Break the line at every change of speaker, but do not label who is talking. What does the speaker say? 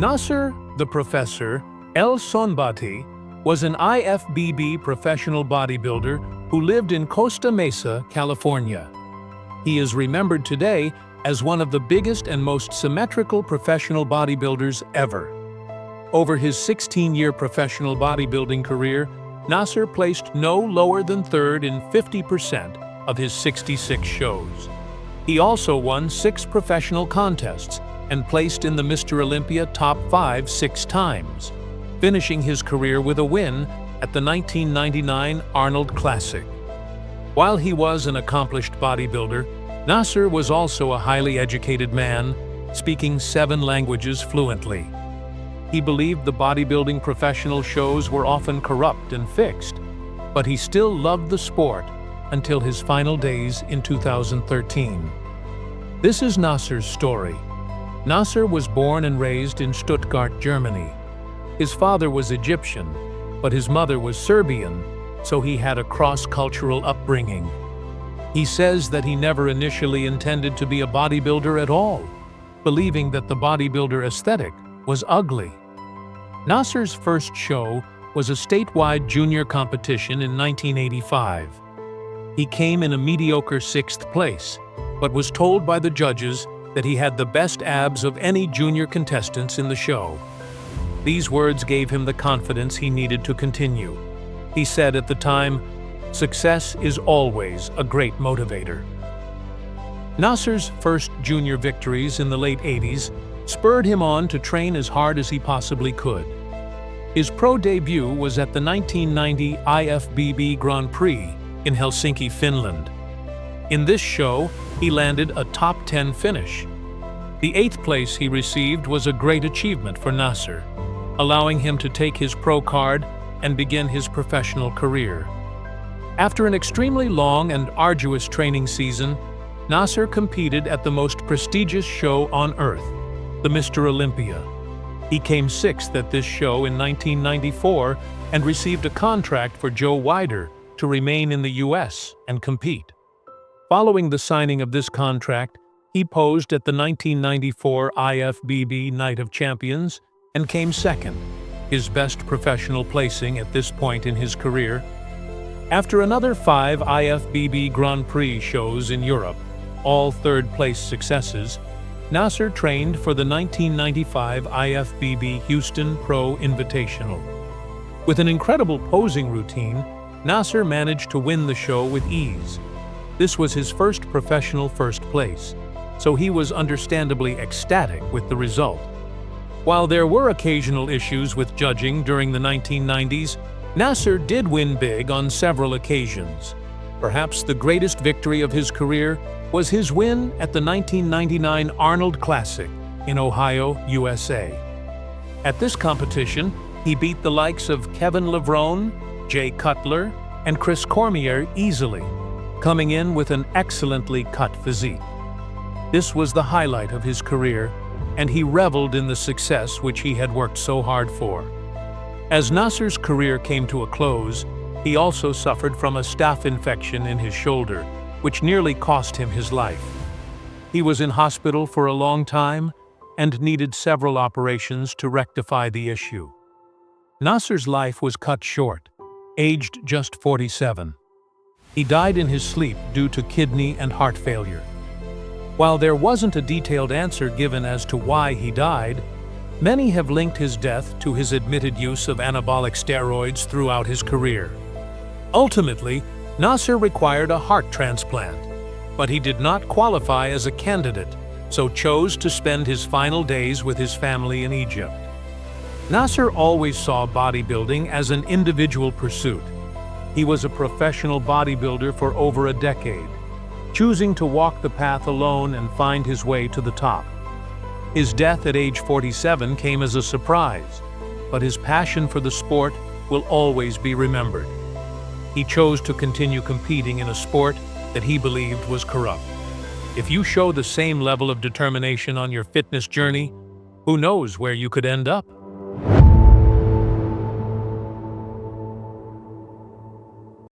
Nasser, the Professor, El Sonbaty, was an IFBB professional bodybuilder who lived in Costa Mesa, California. He is remembered today as one of the biggest and most symmetrical professional bodybuilders ever. Over his 16-year professional bodybuilding career, Nasser placed no lower than third in 50% of his 66 shows. He also won 6 professional contests and placed in the Mr. Olympia top 5 6 times, finishing his career with a win at the 1999 Arnold Classic. While he was an accomplished bodybuilder, Nasser was also a highly educated man, speaking 7 languages fluently. He believed the bodybuilding professional shows were often corrupt and fixed, but he still loved the sport until his final days in 2013. This is Nasser's story. Nasser was born and raised in Stuttgart, Germany. His father was Egyptian, but his mother was Serbian, so he had a cross-cultural upbringing. He says that he never initially intended to be a bodybuilder at all, believing that the bodybuilder aesthetic was ugly. Nasser's first show was a statewide junior competition in 1985. He came in a mediocre 6th place, but was told by the judges that he had the best abs of any junior contestants in the show. These words gave him the confidence he needed to continue. He said at the time, "Success is always a great motivator." Nasser's first junior victories in the late 80s spurred him on to train as hard as he possibly could. His pro debut was at the 1990 IFBB Grand Prix in Helsinki, Finland. In this show, he landed a top 10 finish. The 8th place he received was a great achievement for Nasser, allowing him to take his pro card and begin his professional career. After an extremely long and arduous training season, Nasser competed at the most prestigious show on earth, the Mr. Olympia. He came 6th at this show in 1994 and received a contract for Joe Weider to remain in the US and compete. Following the signing of this contract, he posed at the 1994 IFBB Night of Champions and came 2nd, his best professional placing at this point in his career. After another 5 IFBB Grand Prix shows in Europe, all third-place successes, Nasser trained for the 1995 IFBB Houston Pro Invitational. With an incredible posing routine, Nasser managed to win the show with ease. This was his first professional first place, so he was understandably ecstatic with the result. While there were occasional issues with judging during the 1990s, Nasser did win big on several occasions. Perhaps the greatest victory of his career was his win at the 1999 Arnold Classic in Ohio, USA. At this competition, he beat the likes of Kevin Levrone, Jay Cutler, and Chris Cormier easily, coming in with an excellently cut physique. This was the highlight of his career, and he reveled in the success which he had worked so hard for. As Nasser's career came to a close, he also suffered from a staph infection in his shoulder, which nearly cost him his life. He was in hospital for a long time and needed several operations to rectify the issue. Nasser's life was cut short, aged just 47. He died in his sleep due to kidney and heart failure. While there wasn't a detailed answer given as to why he died, many have linked his death to his admitted use of anabolic steroids throughout his career. Ultimately, Nasser required a heart transplant, but he did not qualify as a candidate, so chose to spend his final days with his family in Egypt. Nasser always saw bodybuilding as an individual pursuit. He was a professional bodybuilder for over a decade, choosing to walk the path alone and find his way to the top. His death at age 47 came as a surprise, but his passion for the sport will always be remembered. He chose to continue competing in a sport that he believed was corrupt. If you show the same level of determination on your fitness journey, who knows where you could end up?